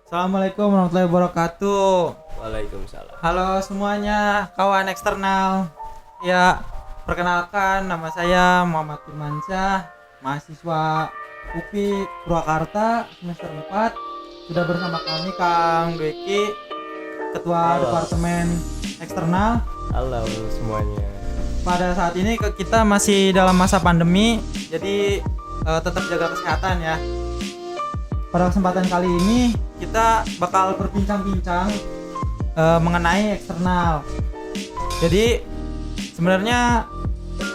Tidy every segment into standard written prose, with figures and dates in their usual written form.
Assalamualaikum warahmatullahi wabarakatuh. Waalaikumsalam. Halo semuanya, kawan eksternal. Ya, perkenalkan nama saya Muhammad Firmansyah, mahasiswa UPI Purwakarta semester 4. Sudah bersama kami Kang Dweki, Ketua Halo. Departemen Eksternal. Halo semuanya. Pada saat ini kita masih dalam masa pandemi, jadi tetap jaga kesehatan ya. Pada kesempatan kali ini kita bakal berbincang-bincang mengenai eksternal. Jadi sebenarnya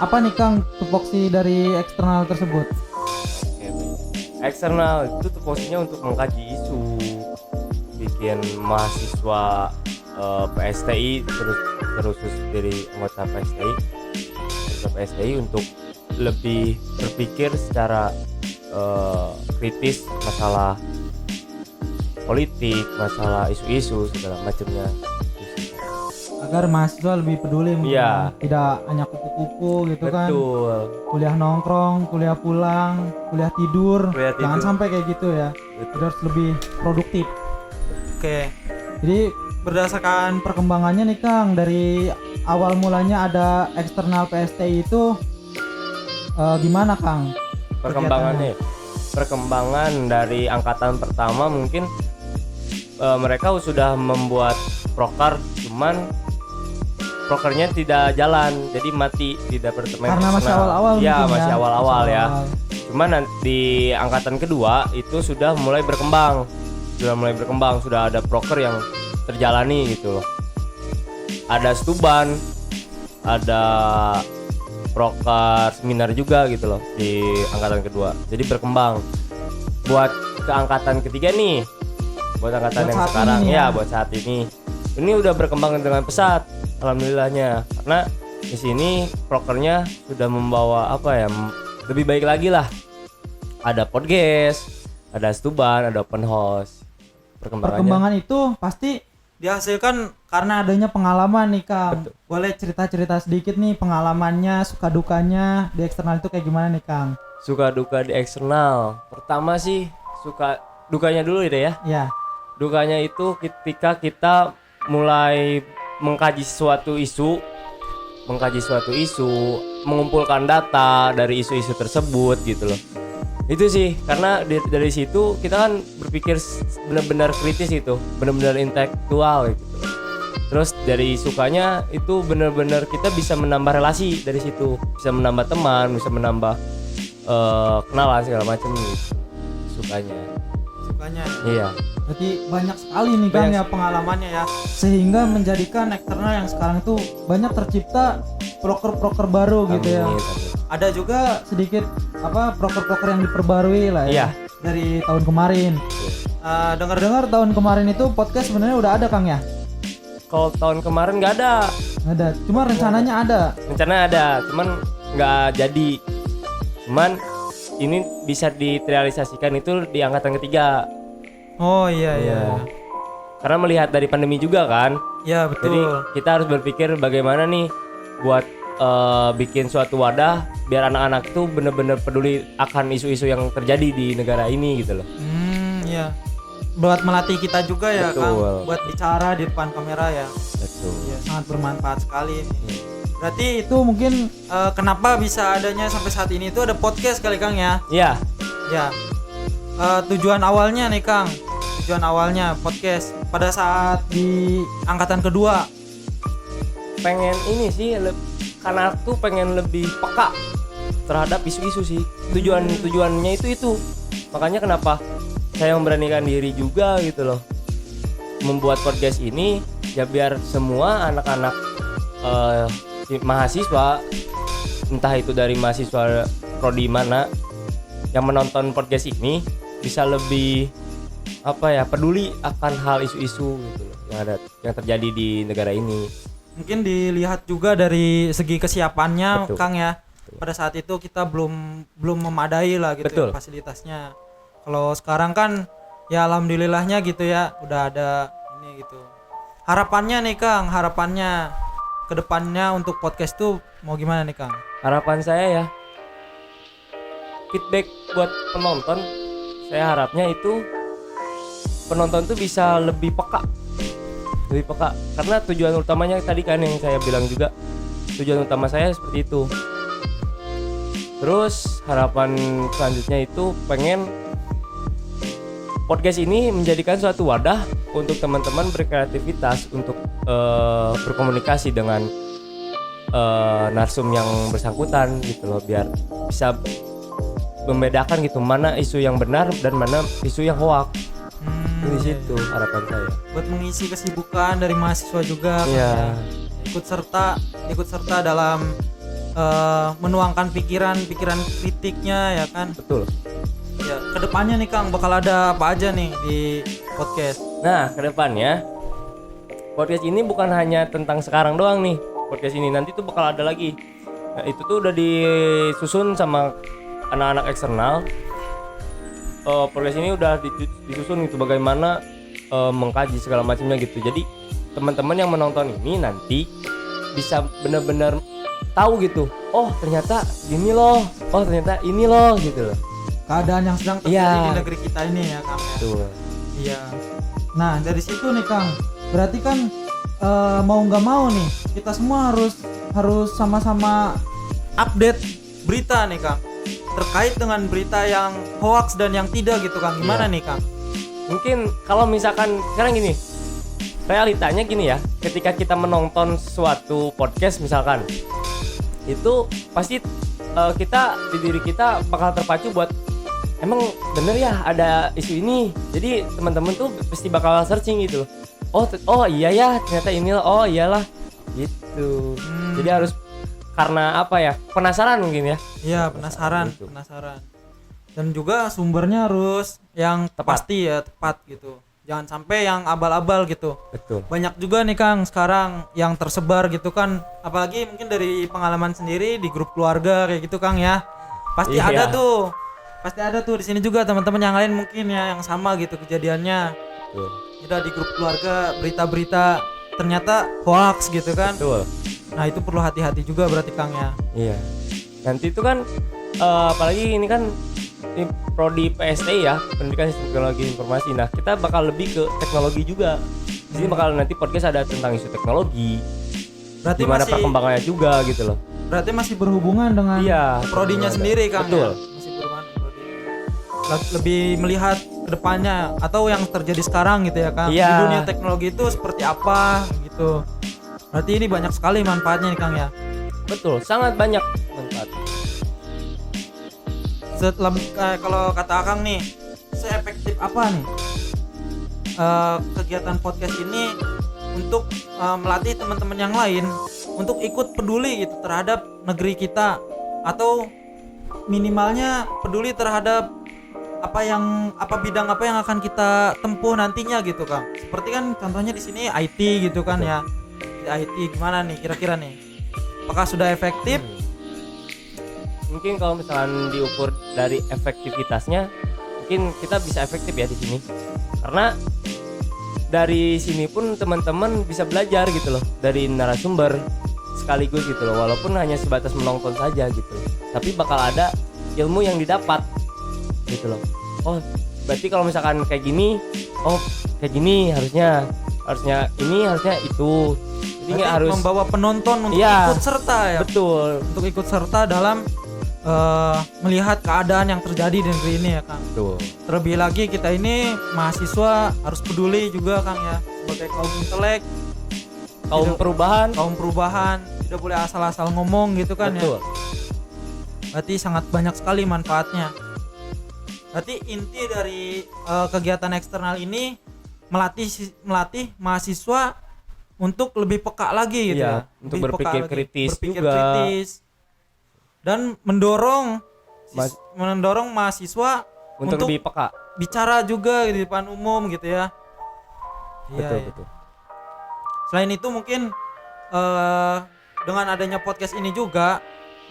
apa nih Kang tupoksi dari eksternal tersebut? Oke, baik. Eksternal itu tupoksinya untuk mengkaji isu, bikin mahasiswa PSTI terus dari anggota PSTI untuk lebih berpikir secara kritis masalah politik, masalah isu-isu segala macamnya. Agar mahasiswa lebih peduli mungkin, Iya. tidak hanya kupu-kupu gitu kan. Betul. Kuliah nongkrong, kuliah pulang, kuliah tidur. Kuliah Jangan tidur. sampai kayak gitu ya. Betul. Kita harus lebih produktif. Oke. Jadi berdasarkan perkembangannya nih Kang, dari awal mulanya ada eksternal PSTI itu gimana Kang? Perkembangan dari angkatan pertama mungkin mereka sudah membuat proker, cuman prokernya tidak jalan, jadi mati di departemen Karena masih eksternal. awal-awal Ya, mungkin masih ya. awal-awal Masih ya. awal. Cuman di angkatan kedua itu sudah mulai berkembang, sudah ada proker yang terjalani gitu loh. Ada stuban, ada proker seminar juga gitu loh di angkatan kedua. Jadi berkembang. Buat ke angkatan ketiga nih, buat angkatan Buat yang saat sekarang ini ya, ya. buat saat ini udah berkembang dengan pesat, alhamdulillahnya. Karena di sini prokernya sudah membawa lebih baik lagi lah. Ada podcast, ada stuban, ada open house. Perkembangan itu pasti dihasilkan karena adanya pengalaman nih Kang. Betul. Boleh cerita-cerita sedikit nih pengalamannya, suka dukanya di eksternal itu kayak gimana nih Kang? Suka duka di eksternal. Pertama sih suka dukanya dulu ya. Ya, Dukanya itu ketika kita mulai mengkaji suatu isu, mengumpulkan data dari isu-isu tersebut gitu loh. Itu sih, karena dari situ kita kan berpikir benar-benar kritis gitu, benar-benar intelektual gitu. Terus dari sukanya itu benar-benar kita bisa menambah relasi dari situ, bisa menambah teman, bisa menambah kenalan segala macam gitu. Sukanya. Iya. berarti banyak sekali nih Kang Banyak. ya pengalamannya ya, sehingga menjadikan eksternal yang sekarang itu banyak tercipta proker-proker baru gitu ya. Amin. Ada juga sedikit proker-proker yang diperbarui lah ya. Iya. Dari tahun kemarin. Dengar-dengar tahun kemarin itu podcast sebenarnya udah ada Kang ya? Kalau tahun kemarin nggak ada. Ada, cuma rencananya ada. Rencana ada, cuman nggak jadi. Cuman ini bisa direalisasikan itu di angkatan ketiga. Oh iya. Karena melihat dari pandemi juga kan. Ya betul. Jadi kita harus berpikir bagaimana nih buat bikin suatu wadah biar anak-anak tuh bener-bener peduli akan isu-isu yang terjadi di negara ini gitu loh. Iya. Buat melatih kita juga ya Betul. Kang, buat bicara di depan kamera ya. Betul. Ya, sangat bermanfaat sekali. Berarti itu mungkin kenapa bisa adanya sampai saat ini itu ada podcast kali Kang ya? Iya. Ya. Tujuan awalnya nih Kang, tujuan awalnya podcast pada saat di angkatan kedua. Pengen ini sih karena aku pengen lebih peka terhadap isu-isu sih. Tujuannya itu. Makanya kenapa saya memberanikan diri juga gitu loh. Membuat podcast ini ya biar semua anak-anak mahasiswa, entah itu dari mahasiswa prodi mana yang menonton podcast ini bisa lebih peduli akan hal isu-isu gitu loh yang terjadi di negara ini. Mungkin dilihat juga dari segi kesiapannya Betul. Kang ya. Pada saat itu kita belum memadai lah gitu Betul. ya, fasilitasnya. Kalau sekarang kan ya alhamdulillahnya gitu ya, udah ada ini gitu. Harapannya nih Kang, ke depannya untuk podcast tuh mau gimana nih Kang? Harapan saya ya feedback buat penonton, saya harapnya itu penonton tuh bisa lebih peka karena tujuan utamanya tadi kan yang saya bilang juga, tujuan utama saya seperti itu. Terus harapan selanjutnya itu pengen podcast ini menjadikan suatu wadah untuk teman-teman berkreativitas untuk berkomunikasi dengan narsum yang bersangkutan gitu loh, biar bisa membedakan gitu mana isu yang benar dan mana isu yang hoax. Di situ harapan saya. Buat mengisi kesibukan dari mahasiswa juga. Iya. Ikut serta dalam menuangkan pikiran kritiknya ya kan. Betul. Ya, kedepannya nih Kang bakal ada apa aja nih di podcast? Nah, kedepannya podcast ini bukan hanya tentang sekarang doang nih. Podcast ini nanti tuh bakal ada lagi. Nah, itu tuh udah disusun sama anak-anak eksternal. Podcast ini udah disusun gitu bagaimana mengkaji segala macamnya gitu. Jadi teman-teman yang menonton ini nanti bisa benar-benar tahu gitu. Oh ternyata gini loh. Oh ternyata ini loh gitu loh. Keadaan yang sedang terjadi di negeri kita ini ya Kang. Betul. Iya. Nah dari situ nih Kang, berarti kan mau nggak mau nih kita semua harus sama-sama update berita nih Kang, terkait dengan berita yang hoax dan yang tidak gitu Kang. Gimana nih Kang? Mungkin kalau misalkan sekarang gini, realitanya gini ya, ketika kita menonton suatu podcast misalkan, itu pasti kita di diri kita bakal terpacu buat emang bener ya ada isu ini. Jadi teman-teman tuh pasti bakal searching gitu. Oh iya ya ternyata ini loh. Oh iyalah gitu. Jadi harus karena apa ya, penasaran mungkin ya. Iya penasaran. Dan juga sumbernya harus yang pasti ya, tepat gitu. Jangan sampai yang abal-abal gitu. Betul. Banyak juga nih Kang sekarang yang tersebar gitu kan, apalagi mungkin dari pengalaman sendiri di grup keluarga kayak gitu Kang ya. Pasti ada tuh di sini juga teman-teman yang lain mungkin ya yang sama gitu kejadiannya. Betul. Kita di grup keluarga berita-berita ternyata hoax gitu kan. Betul. Nah itu perlu hati-hati juga berarti Kang ya. Iya. Nanti itu kan apalagi ini kan ini prodi PST ya, Pendidikan Sistem Teknologi Informasi. Nah kita bakal lebih ke teknologi juga. Jadi bakal nanti podcast ada tentang isu teknologi. Berarti gimana perkembangannya juga gitu loh. Berarti masih berhubungan dengan prodinya sendiri Kang. Betul. Ya? Masih berhubungan lebih melihat kedepannya atau yang terjadi sekarang gitu ya Kang. Di dunia teknologi itu seperti apa gitu. Berarti ini banyak sekali manfaatnya nih Kang ya. Betul, sangat banyak manfaat. Kalau kata Akang nih, seefektif apa nih kegiatan podcast ini untuk melatih teman-teman yang lain untuk ikut peduli gitu terhadap negeri kita, atau minimalnya peduli terhadap bidang apa yang akan kita tempuh nantinya gitu Kang. Seperti kan contohnya di sini IT gitu kan ya. Di IT gimana nih kira-kira nih? Apakah sudah efektif? Mungkin kalau misalkan diukur dari efektivitasnya, mungkin kita bisa efektif ya di sini. Karena dari sini pun teman-teman bisa belajar gitu loh dari narasumber sekaligus gitu loh, walaupun hanya sebatas menonton saja gitu. Tapi bakal ada ilmu yang didapat gitu loh. Oh, berarti kalau misalkan kayak gini, oh kayak gini harusnya ini, harusnya itu. Jadi nggak harus membawa penonton untuk ikut serta ya. Betul. Untuk ikut serta dalam melihat keadaan yang terjadi di negeri ini ya Kang. Betul. Terlebih lagi kita ini mahasiswa harus peduli juga Kang ya, sebagai kaum intelek, kaum perubahan, tidak boleh asal-asal ngomong gitu kan. Betul. Ya. Berarti sangat banyak sekali manfaatnya. Berarti inti dari kegiatan eksternal ini melatih mahasiswa untuk lebih peka lagi gitu ya. Untuk berpikir kritis dan mendorong mahasiswa untuk lebih peka, bicara juga di depan umum gitu ya. Betul. Selain itu mungkin dengan adanya podcast ini juga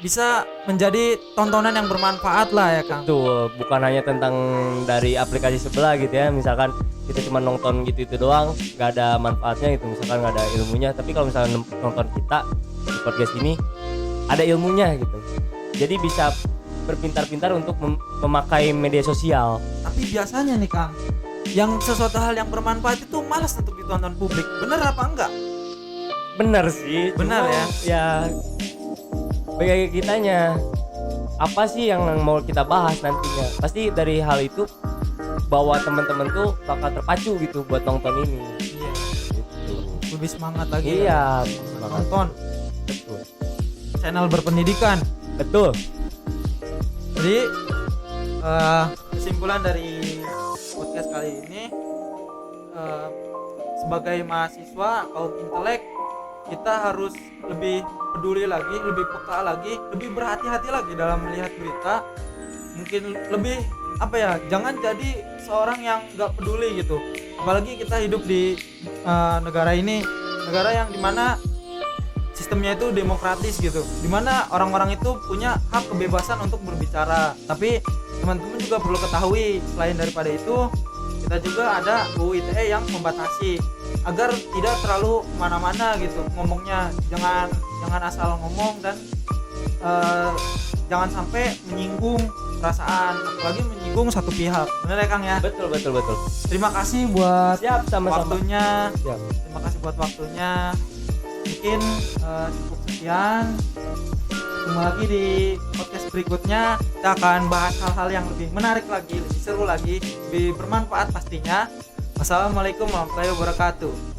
bisa menjadi tontonan yang bermanfaat lah ya Kang. Betul, bukan hanya tentang dari aplikasi sebelah gitu ya. Misalkan kita cuma nonton gitu doang, nggak ada manfaatnya gitu, misalkan nggak ada ilmunya. Tapi kalau misalkan nonton kita di podcast ini ada ilmunya gitu. Jadi bisa berpintar-pintar untuk memakai media sosial. Tapi biasanya nih Kang, yang sesuatu hal yang bermanfaat itu malas untuk ditonton publik. Bener apa enggak? Benar sih. Benar cuma ya? Ya bagi kitanya apa sih yang mau kita bahas nantinya? Pasti dari hal itu bahwa teman-teman tuh bakal terpacu gitu buat nonton ini. Iya. Gitu. Lebih semangat lagi. Iya, Ya. Nonton betul. channel berpendidikan. Betul. Jadi kesimpulan dari podcast kali ini, sebagai mahasiswa kaum intelek, kita harus lebih peduli lagi, lebih peka lagi, lebih berhati-hati lagi dalam melihat berita. Mungkin lebih apa ya, jangan jadi seorang yang nggak peduli gitu. Apalagi kita hidup di negara ini, negara yang dimana sistemnya itu demokratis gitu, dimana orang-orang itu punya hak kebebasan untuk berbicara. Tapi teman-teman juga perlu ketahui, selain daripada itu, kita juga ada UU ITE yang membatasi agar tidak terlalu kemana-mana gitu ngomongnya. Jangan asal ngomong dan jangan sampai menyinggung perasaan, apalagi menyinggung satu pihak. Bener ya Kang ya? Betul. Terima kasih buat Siap, sama-sama. waktunya. Siap. Terima kasih buat waktunya. Mungkin cukup sekian. Ketemu lagi di podcast berikutnya. Kita akan bahas hal-hal yang lebih menarik lagi, lebih seru lagi, lebih bermanfaat pastinya. Wassalamualaikum warahmatullahi wabarakatuh.